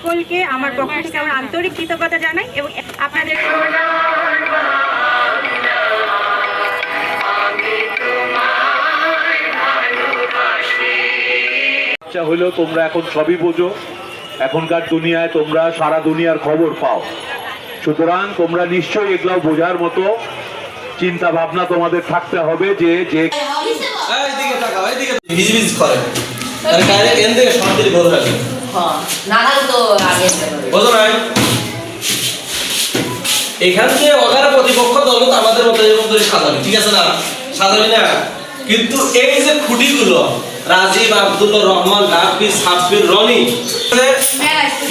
সকলকে আমার পক্ষ থেকে আমার আন্তরিক কৃতজ্ঞতা জানাই এবং আপনাদের হইলেও তোমরা এখন সবই বোঝো। এখনকার দুনিয়ায় তোমরা সারা দুনিয়ার খবর পাও, সুতরাং তোমরা নিশ্চয়ই এগুলো বোঝার মতো চিন্তা ভাবনা তোমাদের থাকতে হবে যে এখান থেকে অগার প্রতিপক্ষ দল আমাদের মতো এরকম করে সাজাবি, ঠিক আছে না? সাজাবি না, কিন্তু এই যে খুঁটিগুলো রাজীব, আব্দুল্লাহ রহমান, রাফিজ, সাব্বির, রনি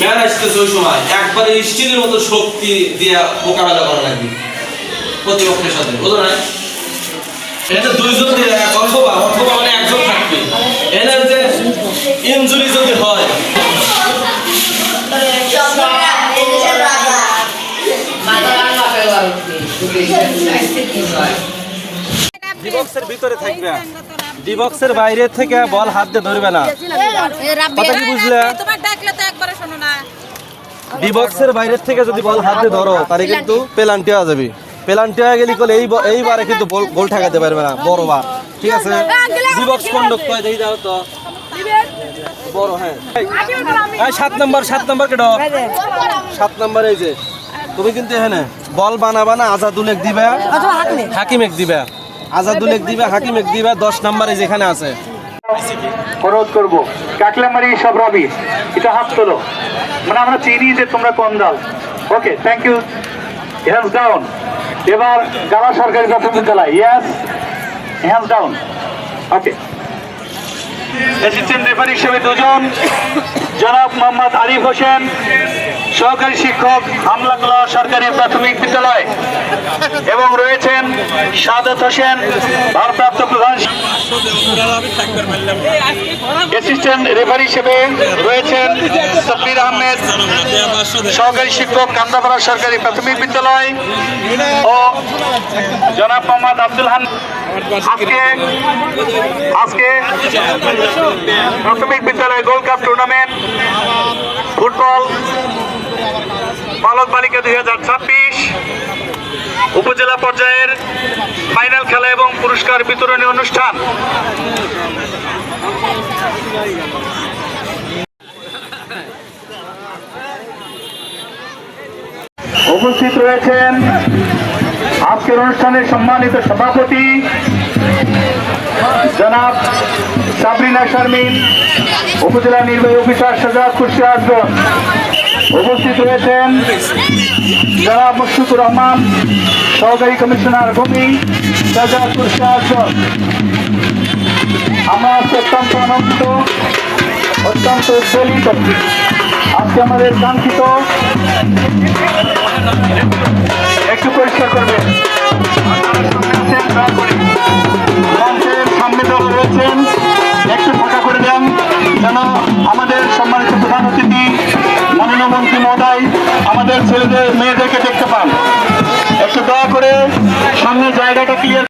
ম্যান আসতেছে ওই সময় একবারে স্টিলের মতো শক্তি দিয়ে মোকাবেলা করা লাগবে প্রতিপক্ষের সাথে, বুঝো না? এটা দুইজন দিয়ে অথবা মানে একজন থাকবে। এনার যে ইনজুরি যদি হয় ডিবক্সের ভিতরে থাকবে, ডিবক্সের বাইরে থেকে বল হাত দিয়ে ধরবে না, কথা কি বুঝলে? ডিবক্সের বাইরে থেকে যদি বল হাত দিয়ে ধরো তাহলে কিন্তু পেনাল্টি হয়ে যাবে। পেনাল্টি হয়ে গেলে এইবারে কিন্তু গোল ঠেকাতে পারবে না, বড় বার, ঠিক আছে? ডিবক্স কন্ডক্ট করে দেই যাও তো বড়। হ্যাঁ, 7 নম্বর কেটো 7 নম্বর। এই যে তুমি কিন্তু এখানে বল বানাবা না, আজাদুল এক দিবে, হাকিম এক দিবে, আজাদুল এক দিবে, হাকিম এক দিবে। 10 নম্বরে যেখানে আছে অনুরোধ করবো কাকলামারি সব রবি এটা হাত তোলো, মানে আমরা চিনি যে তোমরা কোন দল। ওকে, থ্যাংক ইউ, হ্যান্ডস ডাউন। এবার গালা সরকারি প্রাথমিক বিদ্যালয়, ইয়েস, হ্যান্ডস ডাউন। ওকে, অ্যাসিস্ট্যান্ট রেফারি হিসেবে দুজন, জনাব মোহাম্মদ আরিফ হোসেন, সহকারী শিক্ষক হামলাকলা সরকারি প্রাথমিক বিদ্যালয়, এবং রয়েছেন সাদত হোসেন, ভারপ্রাপ্ত প্রধান। অ্যাসিস্ট্যান্ট রেফারি হিসেবে রয়েছেন সাব্বির আহমেদ, সহকারী শিক্ষক কান্দাপাড়া সরকারি প্রাথমিক বিদ্যালয়, ও জনাব মোহাম্মদ আব্দুল হান। আজকে প্রাথমিক বিদ্যালয় গোল্ড কাপ টুর্নামেন্ট ফুটবল বালক বালিকা 2026 উপজেলা পর্যায়ের ফাইনাল খেলা এবং পুরস্কার বিতরণী অনুষ্ঠান। উপস্থিত রয়েছেন আজকের অনুষ্ঠানের সম্মানিত সভাপতি জনাব সাবরিনা শারমিন, উপজেলা নির্বাহী অফিসার শাহজাদপুর সিরাজগঞ্জ। উপস্থিত রয়েছেন জনাব মুশফিকুর রহমান, সহকারী কমিশনার ভূমি, শাহজাদপুর সিরাজগঞ্জ। আমরা অত্যন্ত আনন্দিত, অত্যন্ত উদ্বেলিত। আজকে আমাদের কাঙ্ক্ষিত, একটু পরিষ্কার করবেন, মঞ্চের সামনে দল রয়েছেন, একটু ফাঁকা করে দেন যেন আমাদের সম্মানিত প্রধান অতিথি মাননীয় মন্ত্রী মহোদয় আমাদের ছেলেদের মেয়েদেরকে দেখতে পান। একটু দয়া করে সামনে জায়গাটা ক্লিয়ার।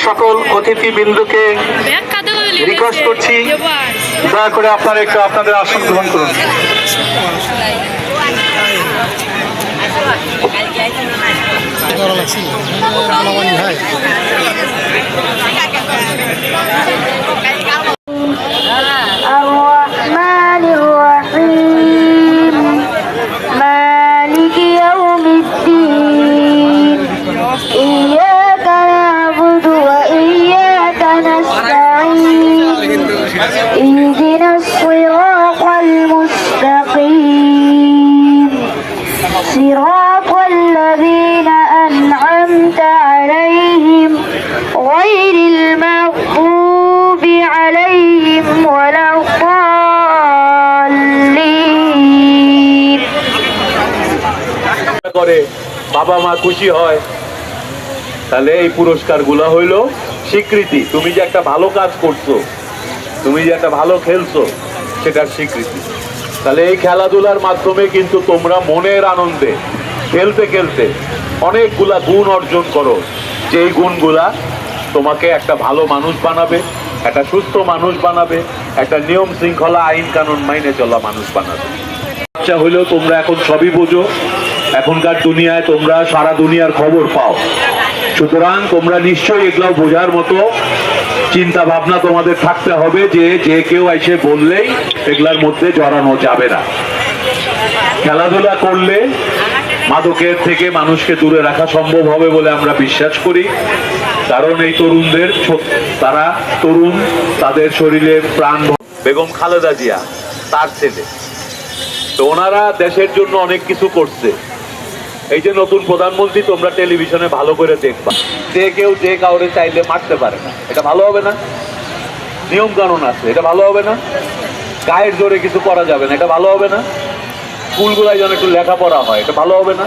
সকল অতিথিবৃন্দকে রিকোয়েস্ট করছি দয়া করে আপনারা একটু আপনাদের আসন গ্রহণ করুন। الرحمن الرحيم مالك يوم الدين إياك نعبد وإياك نستعين اهدنا الصراط المستقيم صراط الذين أنعمت عليهم غير المغضوب عليهم ولا الضالين করে বাবা মা খুশি হয়, তাহলে এই পুরস্কারগুলো হইল স্বীকৃতি। তুমি যে একটা ভালো কাজ করছো, তুমি যে একটা ভালো খেলছো, সেটার স্বীকৃতি। তাহলে এই খেলাধুলার মাধ্যমে কিন্তু তোমরা মনের আনন্দে খেলতে খেলতে অনেকগুলা গুণ অর্জন করো, যেই গুণগুলা তোমাকে একটা ভালো মানুষ বানাবে, একটা সুস্থ মানুষ বানাবে, একটা নিয়ম শৃঙ্খলা আইন কানুন মাইনে চলা মানুষ বানাবে। আচ্ছা হইলেও তোমরা এখন সবই বোঝো, এখনকার দুনিয়ায় তোমরা সারা দুনিয়ার খবর পাও, সুতরাং তোমরা নিশ্চয়ই এগুলো বোঝার মতো চিন্তা ভাবনা তোমাদের থাকতে হবে যে যে কেউ এসে বললেই এগুলার মধ্যে জড়ানো যাবে না। খেলাধুলা করলে মাদকের থেকে মানুষকে দূরে রাখা সম্ভব হবে বলে আমরা বিশ্বাস করি, কারণ এই তরুণদের তারা তরুণ, তাদের শরীরে প্রাণ। বেগম খালেদা জিয়া তার ছেলে, তো ওনারা দেশের জন্য অনেক কিছু করছে। এই যে নতুন প্রধানমন্ত্রী, তোমরা টেলিভিশনে ভালো করে দেখবা, যে কেউ যে কাউরে চাইলে মারতে পারে না, এটা ভালো হবে না? নিয়ম কানুন আছে, এটা ভালো হবে না? গায়ের জোরে কিছু করা যাবে না, এটা ভালো হবে না? স্কুলগুলাই যেন একটু লেখাপড়া হয়, এটা ভালো হবে না?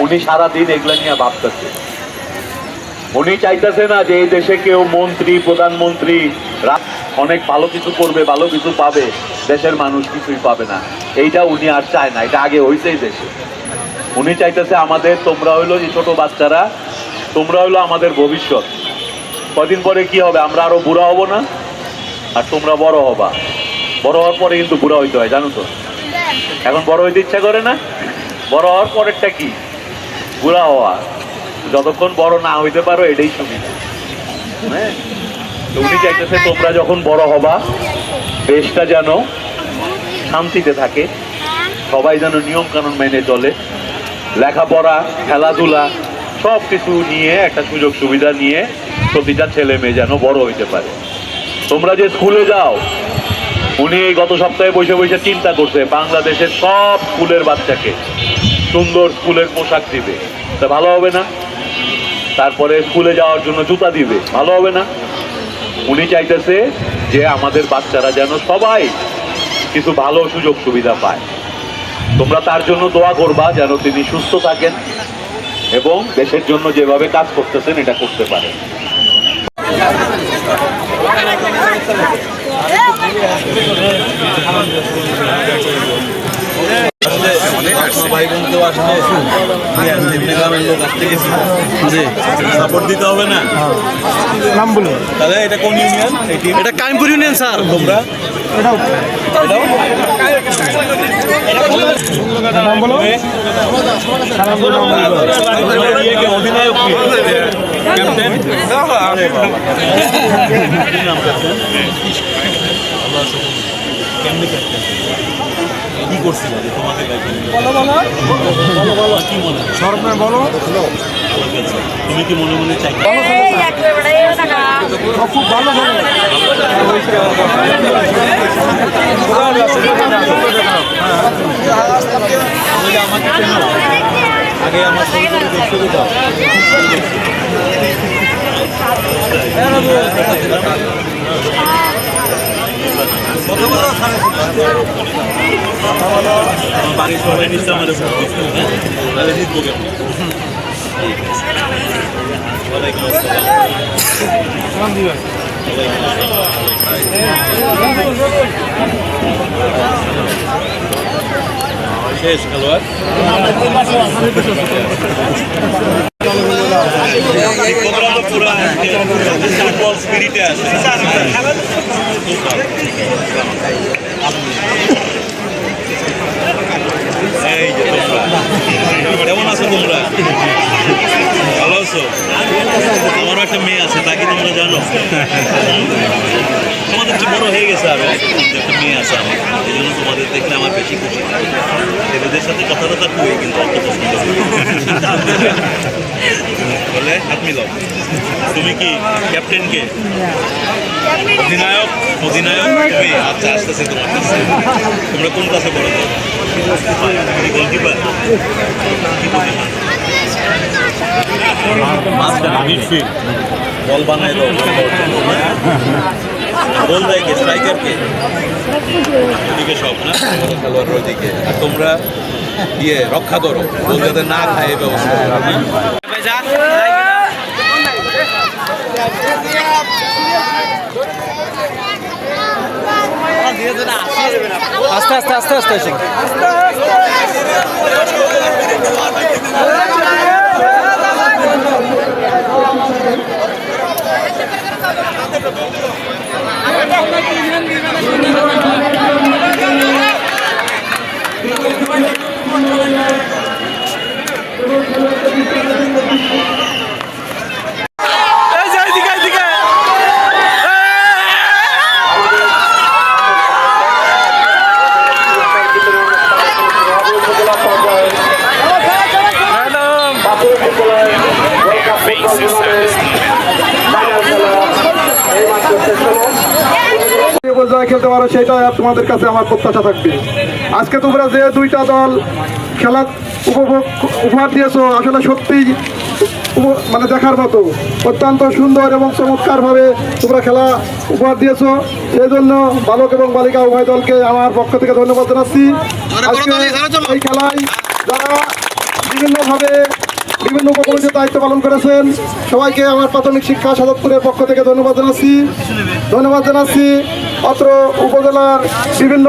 উনি সারাদিন এগুলা নিয়ে ভাবতেছে। উনি চাইতেছে না যে এই দেশে কেউ মন্ত্রী প্রধানমন্ত্রী অনেক ভালো কিছু করবে, ভালো কিছু পাবে, দেশের মানুষ কিছুই পাবে না, এইটা উনি আর চায় না। এটা আগে হইছেই দেশে। উনি চাইতেছে আমাদের, তোমরা হইলো যে ছোট বাচ্চারা, তোমরা হইলো আমাদের ভবিষ্যৎ। কদিন পরে কি হবে? আমরা আরো বুড়া হব না, আর তোমরা বড় হবা। বড় হওয়ার পরে কিন্তু বুড়া হইতে হয়, জানো তো? এখন বড় হইতে ইচ্ছা করে না? বড় হওয়ার পরেরটা কি? বুড়া হওয়া। যতক্ষণ বড় না হইতে পারো এটাই সুবিধা। হ্যাঁ, উনি চাইতেছে তোমরা যখন বড় হবা, দেশটা যেন শান্তিতে থাকে, সবাই যেন নিয়ম কানুন মেনে চলে, লেখাপড়া খেলাধুলা সব কিছু নিয়ে একটা সুযোগ সুবিধা নিয়ে প্রতিটা ছেলে মেয়ে যেন বড় হইতে পারে। তোমরা যে স্কুলে যাও, উনি এই গত সপ্তাহে বসে বসে চিন্তা করছে বাংলাদেশের সব স্কুলের বাচ্চাকে সুন্দর স্কুলের পোশাক দিবে, তা ভালো হবে না? তারপরে স্কুলে যাওয়ার জন্য জুতা দিবে, ভালো হবে না? উনি চাইতেছে যে আমাদের বাচ্চারা যেন সবাই কিছু ভালো সুযোগ সুবিধা পায়। তোমরা তার জন্য দোয়া করবা যেন তিনি সুস্থ থাকেন এবং দেশের জন্য যেভাবে কাজ করতেছেন এটা করতে পারেন। সাপোর্ট দিতে হবে না? নাম বলুন তাহলে। এটা কোন ইউনিয়ন? এটা কাইমপুর ইউনিয়ন স্যার। তোমরা নাম বলো। অধিনায়ক ক্যাপ্টেন কি করছিল তোমাদের কি মনে সরকার বলো? তুমি কি মনে মনে চাই? খুব ভালো আগে আমার দেখতে দাও। বাড়ির সবাই নিশ্চয় আমাদের তাহলে জিতবো কেমন? ওয়ালাইকুম আসসালাম। শেষ খেলোয়াড় শিক্ষকরা তো পুরো ফুটবল স্পিরিটে আছে। এই যে তোমরা কেমন আছো? তোমরা ভালো আছো? আমারও একটা মেয়ে আছে, তাকে তোমরা জানো? তোমাদের যে বড় হয়ে গেছে আরো, একটা মেয়ে আছে আমার, এই জন্য তোমাদের দেখলে আমার বেশি খুশি। এদের সাথে কথা কথা খুবই কিন্তু অত পছন্দ বলে হাত মিলাও। তুমি কি ক্যাপ্টেন কে? অধিনায়ক? অধিনায়ক তুমি? আচ্ছা, আসতেছে তোমার কাছে। তোমরা কোন ক্লাসে পড়ো? তুমি গোলকিপার? মিডফিল্ড বল বানায় দাও। বল দেয় কে? স্ট্রাইকার কে? ওদিকে সব না, খেলোয়াড় ওইদিকে, আর তোমরা রক্ষা করো, বল যাতে না খায় ব্যবস্থা। আস্তে আস্তে আস্তে আস্তে এসে পর্যায়ে খেলতে পারো, সেটাই তোমাদের কাছে আমার প্রত্যাশা থাকবে। আজকে তোমরা যে দুইটা দল খেলা উপহার দিয়েছো, আসলে সত্যি মানে দেখার মতো, অত্যন্ত সুন্দর এবং চমৎকারভাবে তোমরা খেলা উপহার দিয়েছো। সেই জন্য বালক এবং বালিকা উভয় দলকে আমার পক্ষ থেকে ধন্যবাদ জানাচ্ছি। আজকে এই খেলায় যারা বিভিন্নভাবে বিভিন্ন উপকমিটির দায়িত্ব পালন করেছেন, সবাইকে আমার প্রাথমিক শিক্ষা সদপ্তরের পক্ষ থেকে ধন্যবাদ জানাচ্ছি। অত্র উপজেলার বিভিন্ন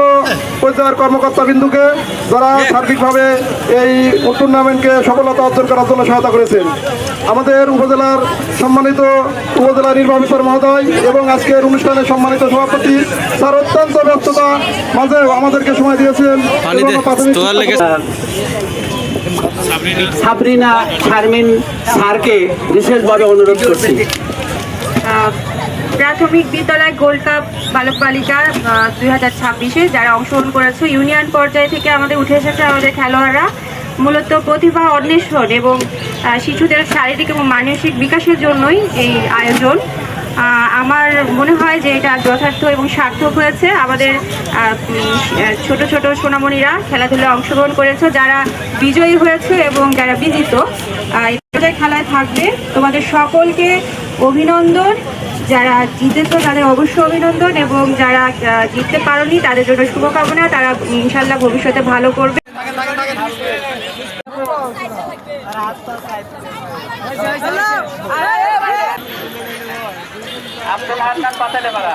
পর্যায়ের কর্মকর্তাবৃন্দুকে যারা সার্বিকভাবে এই টুর্নামেন্টকে সফলতা অর্জন করার জন্য সহায়তা করেছেন। আমাদের উপজেলার সম্মানিত উপজেলা নির্বাহী অফিসার মহোদয় এবং আজকের অনুষ্ঠানের সম্মানিত সভাপতি স্যার অত্যন্ত ব্যস্ততা মাঝে আমাদেরকে সময় দিয়েছেন। সাবরিনা শারমিন স্যারকে বিশেষভাবে অনুরোধ করছি। প্রাথমিক বিদ্যালয় গোল্ড কাপ বালক বালিকা 2026-এ যারা অংশগ্রহণ করেছে, ইউনিয়ন পর্যায় থেকে আমাদের উঠে এসেছে আমাদের খেলোয়াড়রা, মূলত প্রতিভা অন্বেষণ এবং শিশুদের শারীরিক এবং মানসিক বিকাশের জন্যই এই আয়োজন। আমার মনে হয় যে এটা যথার্থ এবং সার্থক হয়েছে। আমাদের ছোট ছোট সোনামণিরা খেলাধুলায় অংশগ্রহণ করেছে, যারা বিজয়ী হয়েছে এবং যারা বিজিত খেলায় থাকবে। তোমাদের সকলকে অভিনন্দন। যারা জিতেছো তাদের অবশ্যই অভিনন্দন, এবং যারা জিততে পারোনি তাদের জন্য শুভকামনা। তারা ইনশাল্লাহ ভবিষ্যতে ভালো করবে। আব্দুল হান্নান পাতালে পাড়া।